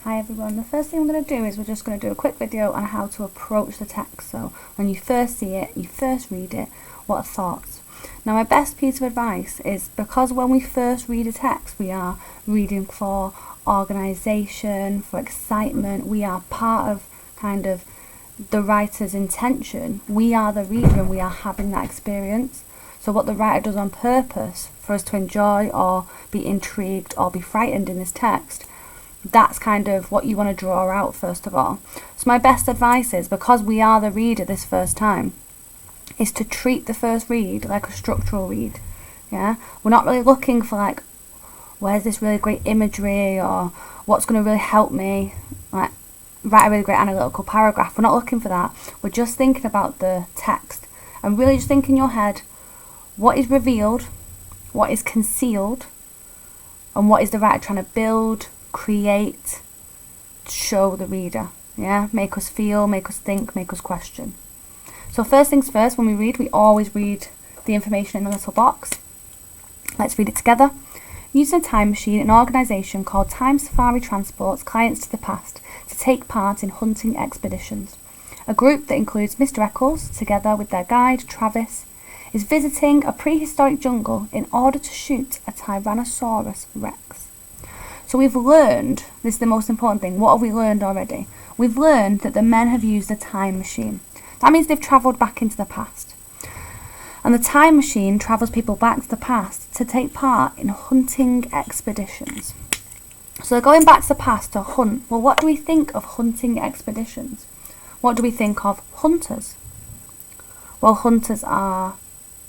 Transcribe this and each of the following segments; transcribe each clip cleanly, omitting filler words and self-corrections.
Hi everyone, the first thing I'm going to do is we're just going to do a quick video on how to approach the text. So when you first see it, you first read it, what are thoughts? Now my best piece of advice is, because when we first read a text we are reading for organisation, for excitement, we are part of kind of the writer's intention, we are the reader and we are having that experience. So what the writer does on purpose for us to enjoy or be intrigued or be frightened in this text, that's kind of what you want to draw out first of all. So my best advice is, because we are the reader this first time, is to treat the first read like a structural read. Yeah, we're not really looking for like, where's this really great imagery or what's going to really help me like write a really great analytical paragraph. We're not looking for that. We're just thinking about the text and really just think in your head, what is revealed, what is concealed, and what is the writer trying to build, create, show the reader. Yeah, make us feel, make us think, make us question. So first things first, when we read, we always read the information in the little box. Let's read it together. Using a time machine, an organisation called Time Safari transports clients to the past to take part in hunting expeditions. A group that includes Mr. Eccles, together with their guide, Travis, is visiting a prehistoric jungle in order to shoot a Tyrannosaurus Rex. So we've learned, this is the most important thing, what have we learned already? We've learned that the men have used a time machine. That means they've travelled back into the past. And the time machine travels people back to the past to take part in hunting expeditions. So they're going back to the past to hunt. Well, what do we think of hunting expeditions? What do we think of hunters? Well, hunters are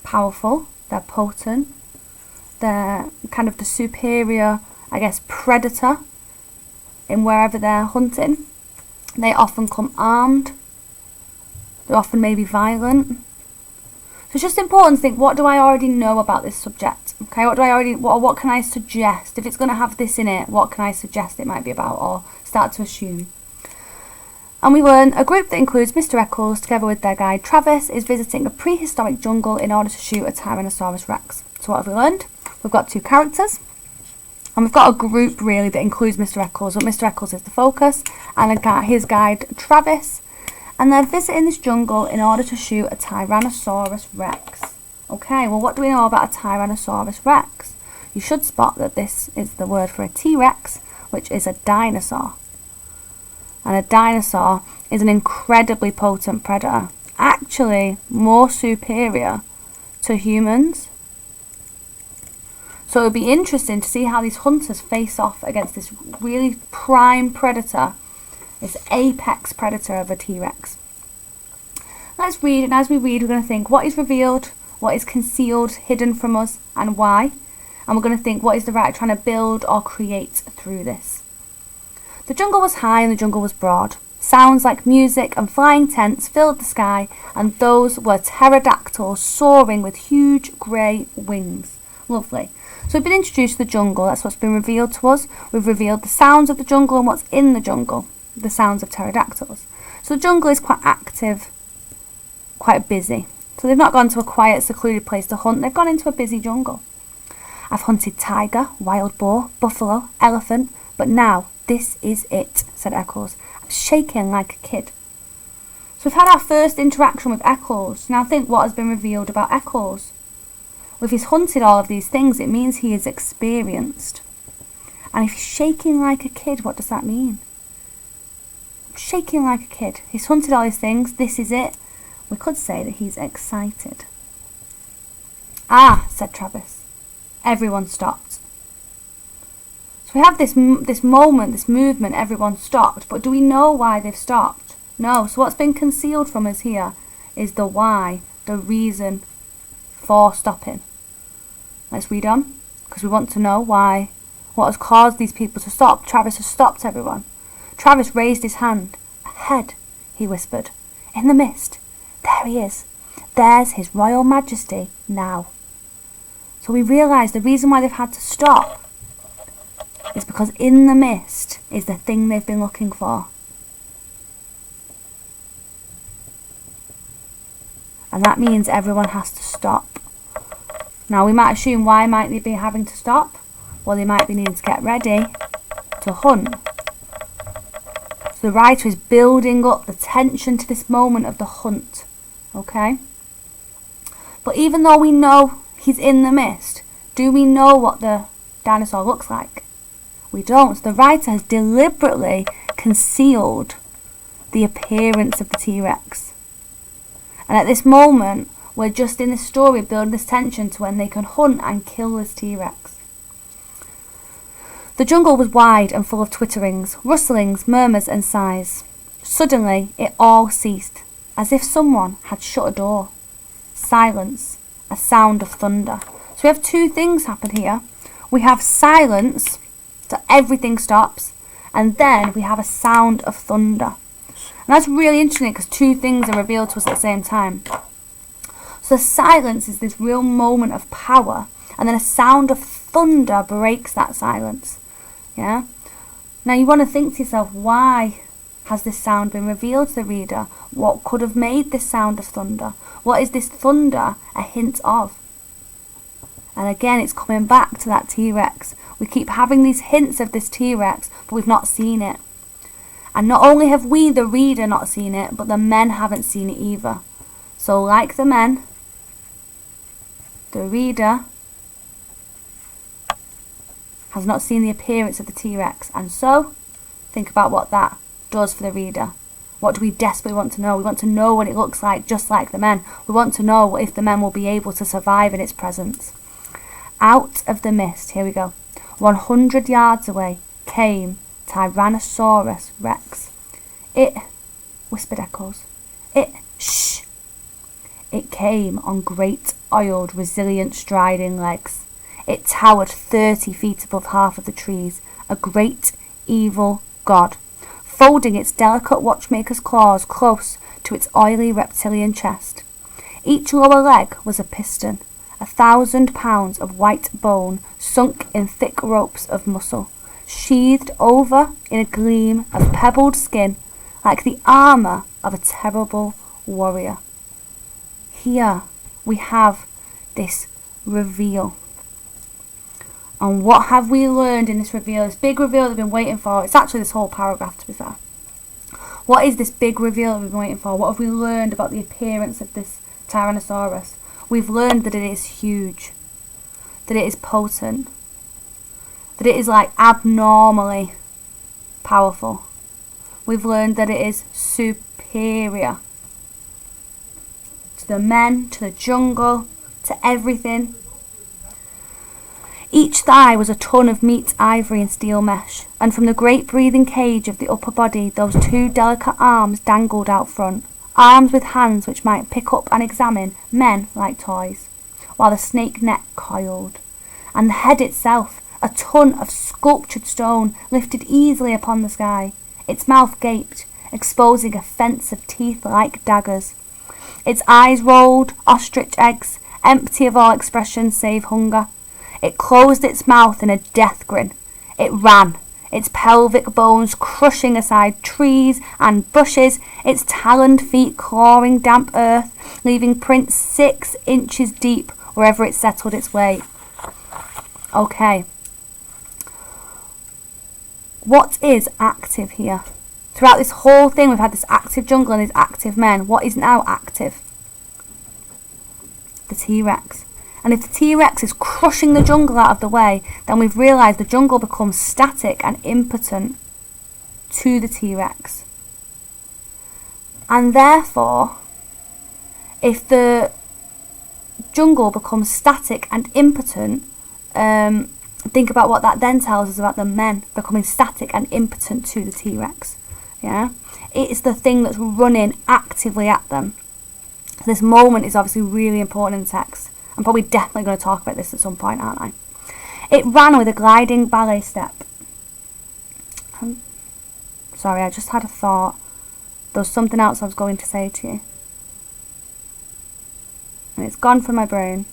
powerful, they're potent, they're kind of the superior, I guess, predator in wherever they're hunting. They often come armed, they're often maybe violent. So it's just important to think, what do I already know about this subject? Okay, what can I suggest? If it's going to have this in it, what can I suggest it might be about, or start to assume? And we learn a group that includes Mr. Eccles, together with their guide Travis, is visiting a prehistoric jungle in order to shoot a Tyrannosaurus Rex. So what have we learned? We've got two characters, and we've got a group really that includes Mr. Eccles, but Mr. Eccles is the focus, and his guide Travis, and they're visiting this jungle in order to shoot a Tyrannosaurus Rex. Okay, well, what do we know about a Tyrannosaurus Rex? You should spot that this is the word for a T-Rex, which is a dinosaur. And a dinosaur is an incredibly potent predator, actually more superior to humans. So it would be interesting to see how these hunters face off against this really prime predator, this apex predator of a T-Rex. Let's read, and as we read, we're going to think, what is revealed, what is concealed, hidden from us, and why? And we're going to think, what is the writer trying to build or create through this? The jungle was high and the jungle was broad. Sounds like music and flying tents filled the sky, and those were pterodactyls soaring with huge grey wings. Lovely. So we've been introduced to the jungle, that's what's been revealed to us. We've revealed the sounds of the jungle and what's in the jungle, the sounds of pterodactyls. So the jungle is quite active, quite busy. So they've not gone to a quiet, secluded place to hunt, they've gone into a busy jungle. I've hunted tiger, wild boar, buffalo, elephant, but now this is it, said Eccles. I'm shaking like a kid. So we've had our first interaction with Eccles. Now think what has been revealed about Eccles. If he's hunted all of these things, it means he is experienced. And if he's shaking like a kid, what does that mean? Shaking like a kid. He's hunted all these things, this is it. We could say that he's excited. Ah, said Travis. Everyone stopped. So we have this moment, this movement, everyone stopped, but do we know why they've stopped? No, so what's been concealed from us here is the why, the reason for stopping. Let's read on, because we want to know why, what has caused these people to stop. Travis has stopped everyone. Travis raised his hand. Ahead, he whispered. In the mist. There he is. There's His Royal Majesty now. So we realise the reason why they've had to stop is because in the mist is the thing they've been looking for. And that means everyone has to stop. Now we might assume, why might they be having to stop? Well, they might be needing to get ready to hunt. So the writer is building up the tension to this moment of the hunt. Okay? But even though we know he's in the mist, do we know what the dinosaur looks like? We don't. So the writer has deliberately concealed the appearance of the T-Rex. And at this moment, we're just in this story building this tension to when they can hunt and kill this T-Rex. The jungle was wide and full of twitterings, rustlings, murmurs and sighs. Suddenly, it all ceased, as if someone had shut a door. Silence, a sound of thunder. So we have two things happen here. We have silence, so everything stops, and then we have a sound of thunder. And that's really interesting because two things are revealed to us at the same time. So silence is this real moment of power, and then a sound of thunder breaks that silence. Yeah? Now you want to think to yourself, why has this sound been revealed to the reader? What could have made this sound of thunder? What is this thunder a hint of? And again, it's coming back to that T-Rex. We keep having these hints of this T-Rex, but we've not seen it. And not only have we, the reader, not seen it, but the men haven't seen it either. So like the men, the reader has not seen the appearance of the T-Rex. And so, think about what that does for the reader. What do we desperately want to know? We want to know what it looks like, just like the men. We want to know if the men will be able to survive in its presence. Out of the mist, here we go. 100 yards away came Tyrannosaurus Rex. It, whispered Echoes. Shh. It came on great, oiled, resilient, striding legs. It towered 30 feet above half of the trees, a great, evil god, folding its delicate watchmaker's claws close to its oily reptilian chest. Each lower leg was a piston, 1,000 pounds of white bone sunk in thick ropes of muscle, sheathed over in a gleam of pebbled skin like the armour of a terrible warrior. Here we have this reveal. And what have we learned in this reveal? This big reveal that we've been waiting for. It's actually this whole paragraph, to be fair. What is this big reveal that we've been waiting for? What have we learned about the appearance of this Tyrannosaurus? We've learned that it is huge, that it is potent, that it is like abnormally powerful. We've learned that it is superior to the men, to the jungle, to everything. Each thigh was a ton of meat, ivory and steel mesh, and from the great breathing cage of the upper body those two delicate arms dangled out front, arms with hands which might pick up and examine men like toys, while the snake neck coiled, and the head itself, a ton of sculptured stone, lifted easily upon the sky. Its mouth gaped, exposing a fence of teeth like daggers. Its eyes rolled, ostrich eggs, empty of all expression save hunger. It closed its mouth in a death grin. It ran, its pelvic bones crushing aside trees and bushes, its taloned feet clawing damp earth, leaving prints 6 inches deep wherever it settled its way. Okay. What is active here? Throughout this whole thing, we've had this active jungle and these active men. What is now active? The T-Rex. And if the T-Rex is crushing the jungle out of the way, then we've realised the jungle becomes static and impotent to the T-Rex. And therefore, if the jungle becomes static and impotent, think about what that then tells us about the men becoming static and impotent to the T-Rex. Yeah? It's the thing that's running actively at them. This moment is obviously really important in the text. I'm probably definitely going to talk about this at some point, aren't I? It ran with a gliding ballet step. Sorry, I just had a thought. There was something else I was going to say to you. And it's gone from my brain.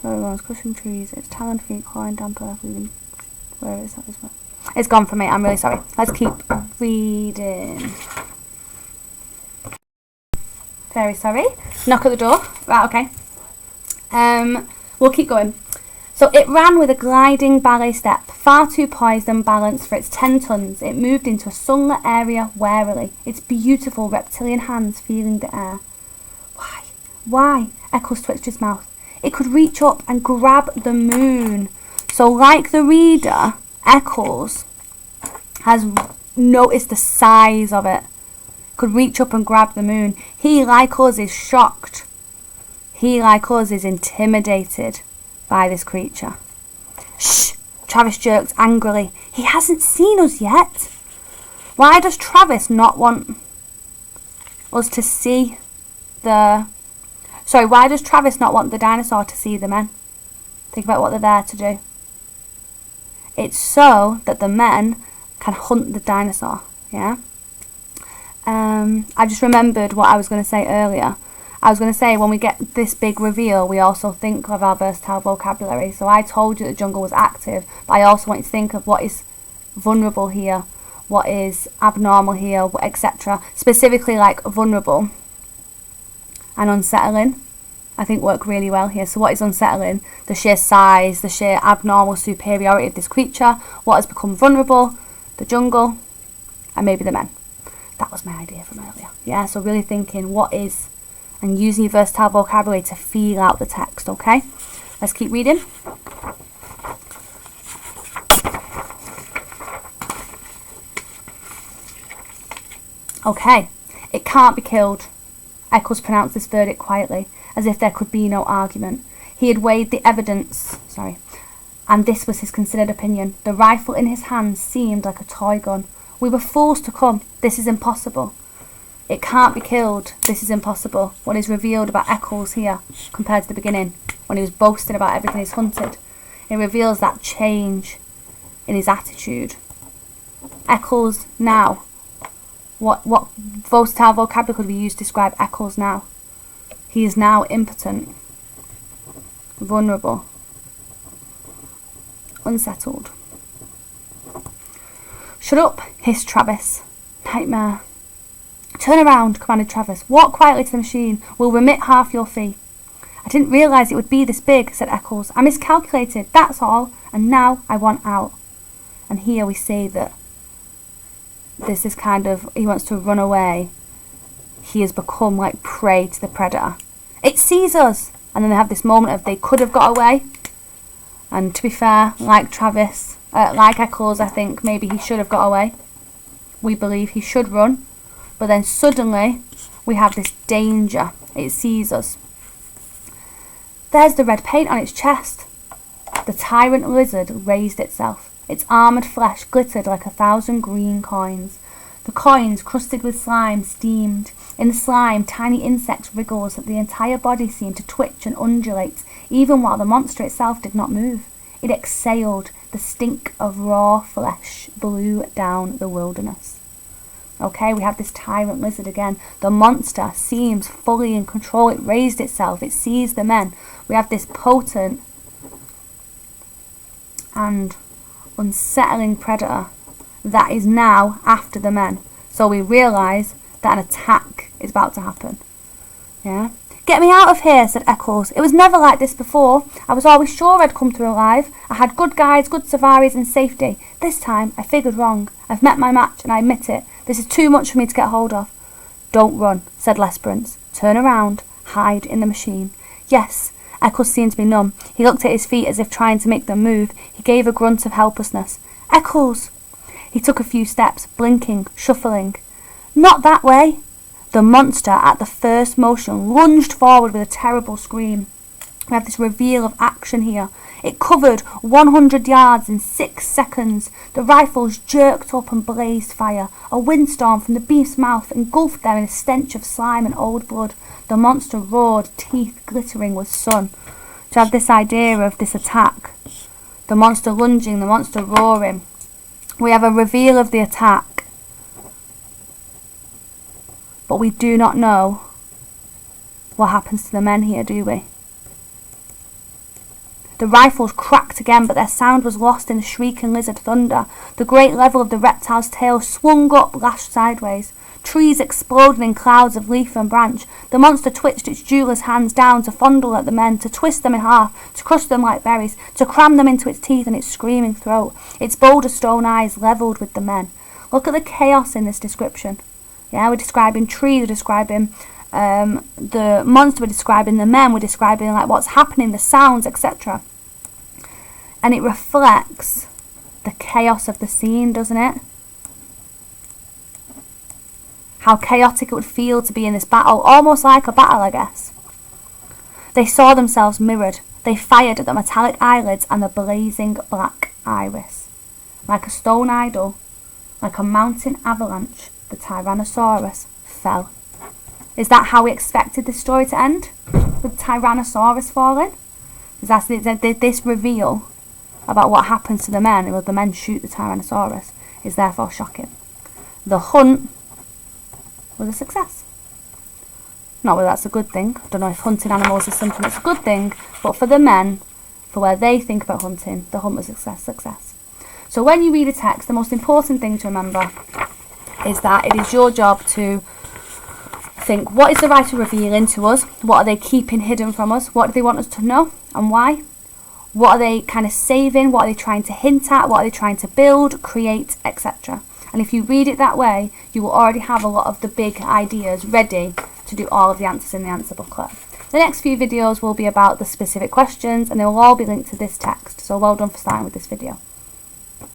So everyone's crushing trees. Its taloned feet clawing damp earth, leaving... Where is that? It's gone from me. I'm really sorry. Let's keep reading. Very sorry. Knock at the door. Right, okay. We'll keep going. So it ran with a gliding ballet step, far too poised and balanced for its 10 tons. It moved into a sunlit area warily, its beautiful reptilian hands feeling the air. Why? Why? Eccles twitched his mouth. It could reach up and grab the moon. So like the reader, Eccles has noticed the size of it. Could reach up and grab the moon. He, like us, is shocked. He, like us, is intimidated by this creature. Shh! Travis jerked angrily. He hasn't seen us yet. Why does Travis not want us to see the... why does Travis not want the dinosaur to see the men? Think about what they're there to do. It's so that the men can hunt the dinosaur, yeah? I just remembered what I was going to say earlier. I was going to say when we get this big reveal, we also think of our versatile vocabulary. So I told you the jungle was active, but I also want you to think of what is vulnerable here, what is abnormal here, etc. Specifically like vulnerable and unsettling, I think work really well here. So what is unsettling? The sheer size, the sheer abnormal superiority of this creature. What has become vulnerable? The jungle and maybe the men. That was my idea from earlier. Yeah, so really thinking what is, and using your versatile vocabulary to feel out the text, okay? Let's keep reading. Okay, it can't be killed. Eccles pronounced this verdict quietly, as if there could be no argument. He had weighed the evidence, and this was his considered opinion. The rifle in his hands seemed like a toy gun. We were fools to come. This is impossible. It can't be killed. This is impossible. What is revealed about Eccles here compared to the beginning, when he was boasting about everything he's hunted. It reveals that change in his attitude. Eccles now. What versatile vocabulary could we use to describe Eccles now? He is now impotent, vulnerable, unsettled. Shut up, hissed Travis. Nightmare. Turn around, commanded Travis. Walk quietly to the machine. We'll remit half your fee. I didn't realise it would be this big, said Eccles. I miscalculated, that's all. And now I want out. And here we see that this is kind of, he wants to run away. He has become like prey to the predator. It sees us! And then they have this moment of they could have got away. And to be fair, like Travis, like Eccles, I think maybe he should have got away. We believe he should run. But then suddenly, we have this danger. It sees us. There's the red paint on its chest. The tyrant lizard raised itself. Its armoured flesh glittered like 1,000 green coins. The coins, crusted with slime, steamed. In the slime, tiny insects wriggled so that the entire body seemed to twitch and undulate, even while the monster itself did not move. It exhaled. The stink of raw flesh blew down the wilderness. Okay, we have this tyrant lizard again. The monster seems fully in control. It raised itself. It sees the men. We have this potent and unsettling predator that is now after the men. So we realise that an attack is about to happen. Yeah. Get me out of here, said Eccles. It was never like this before. I was always sure I'd come through alive. I had good guides, good safaris and safety. This time I figured wrong. I've met my match and I admit it. This is too much for me to get hold of. Don't run, said Lesperance. Turn around. Hide in the machine. Yes. Eccles seemed to be numb. He looked at his feet as if trying to make them move. He gave a grunt of helplessness. Eccles! He took a few steps, blinking, shuffling. Not that way! The monster, at the first motion, lunged forward with a terrible scream. We have this reveal of action here. It covered 100 yards in 6 seconds. The rifles jerked up and blazed fire. A windstorm from the beast's mouth engulfed them in a stench of slime and old blood. The monster roared, teeth glittering with sun. To have this idea of this attack. The monster lunging, the monster roaring. We have a reveal of the attack. But we do not know what happens to the men here, do we? The rifles cracked again, but their sound was lost in the shrieking lizard thunder. The great level of the reptile's tail swung up, lashed sideways. Trees exploded in clouds of leaf and branch. The monster twitched its jeweller's hands down to fondle at the men, to twist them in half, to crush them like berries, to cram them into its teeth and its screaming throat, its boulder stone eyes levelled with the men. Look at the chaos in this description. Yeah, we're describing trees, we're describing the monster, we're describing the men, we're describing like what's happening, the sounds, etc. And it reflects the chaos of the scene, doesn't it? How chaotic it would feel to be in this battle, almost like a battle, I guess. They saw themselves mirrored. They fired at the metallic eyelids and the blazing black iris. Like a stone idol, like a mountain avalanche, the Tyrannosaurus fell. Is that how we expected this story to end? With Tyrannosaurus falling? Is that this reveal about what happens to the men, or the men shoot the Tyrannosaurus, is therefore shocking? The hunt was a success. Not whether that's a good thing. I don't know if hunting animals is something that's a good thing, but for the men, for where they think about hunting, the hunt was a success. So when you read a text, the most important thing to remember is that it is your job to think, what is the writer revealing to us? What are they keeping hidden from us? What do they want us to know and why? What are they kind of saving? What are they trying to hint at? What are they trying to build, create, etc.? And if you read it that way, you will already have a lot of the big ideas ready to do all of the answers in the answer booklet. The next few videos will be about the specific questions, and they will all be linked to this text. So well done for starting with this video.